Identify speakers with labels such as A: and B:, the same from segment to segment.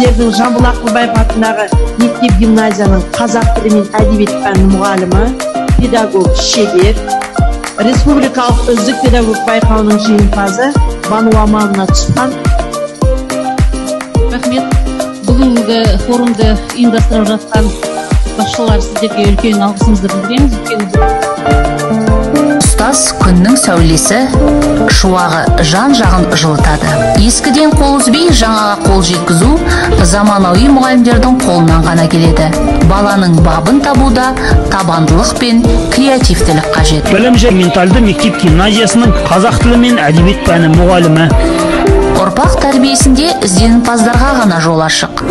A: сіздердің Жамбыл Ақылбаев атындағы мектеп гимназияның қазақ тілі мен әдебиет пәні мұғалімі, педагог шебер, республикалық үздік педагог байқауының жеңімпазы Бану Аманова Түсқан.
B: Рахмет. Бүгінгі форумды ұйымдастырып жатқан басшылар, сіздерге үлкен алғысымызды білдіреміз.
C: Ұстаз күннің сәулесі, шуағы жан-жағын жылытады. Ескіден қол үзбей жаңаға қол жеткізу заманауи мұғалімдердің қолынан ғана келеді. Баланың бабын табуда табандылық пен креативтілік қажет.
D: Білім және менталды мектеп гимназиясының қазақ тілі мен әдебиет пәні мұғалімі.
C: Ұрпақ тәрбиесінде ізденімпаздарға ғана жол ашық.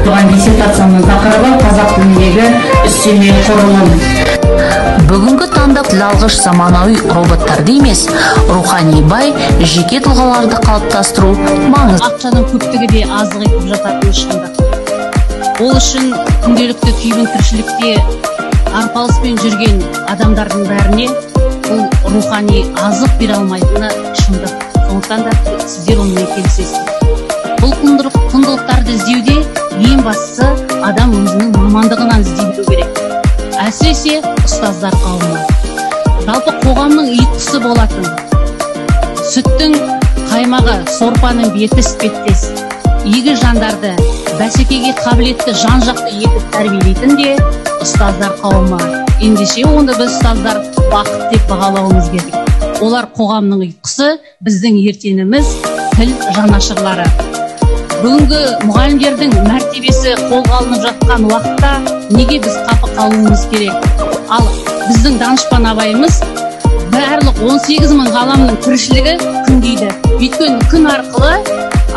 E: Туған диссертацияның тақырыбы қазақ тіліндегі үстеме құрылым.
C: Бүгінгі таңда тіл алғыш заманауи роботтарды емес, рухани бай жеке тұлғаларды қалыптастыру маңызды.
B: Ақшаның көптігі де аздық етіп жататыны шындық. Ол үшін күнделікті күйбің тіршілікте арпалыспен жүрген адамдардың бәріне бұл рухани азық бере алмайтыны шындық. Сондықтан да сіздер онымен келісесіздер. Бұл құндылықтарды іздеуде ең бастысы адам өзінің мамандығынан іздей білу керек. Әсіресе ұстаздар қауымы. Жалпы қоғамның ұйытқысы болатын. Сүттің қаймағы, сорпаның беті іспеттес. Игі жандарды бәсекеге қабілетті жан-жақты етіп тәрбиелейтін де ұстаздар қауымы. Ендеше онда біз ұстаздар бақыт деп бағалауымыз керек. Олар қоғамның ұйытқысы, біздің ертеңіміз, тіл жанашырлары. Бүгінгі мұғалімдердің мәртебесі қолға алынып жатқан уақытта неге біз қапы қалуымыз керек? Ал біздің данышпан абайымыз барлық 18 мың ғаламның тіршілігі күн дейді. Өйткені күн арқылы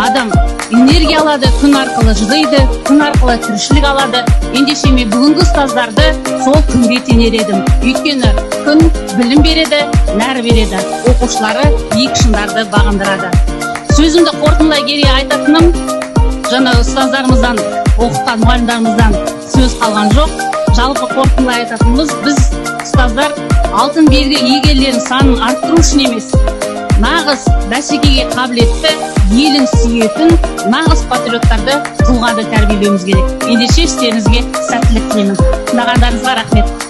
B: адам энергия алады, күн арқылы жыдайды, күн арқылы тіршілік алады. Ендеше мен бүгінгі ұстаздарды сол күнге тенер едім. Өйткені күн білім береді, нәр береді, оқушылары биік шыңдарды бағындырады. Сөзімді қорытындылай келе айтатыным, жаңа ұстаздарымыздан, оқытқан мұғалімдарымыздан сөз қалған жоқ. Жалпы қорытындылай айтатынымыз, біз ұстаздар алтын белгі иегерлерінің санын арттыру үшін емес, нағыз бәсекеге қабілетті, елін сүйетін, нағыз патриоттарды тұлғада тәрбиелеуіміз керек. Ендеше істеріңізге сәттілік тілеймін. Тыңдағандарыңызға рахмет.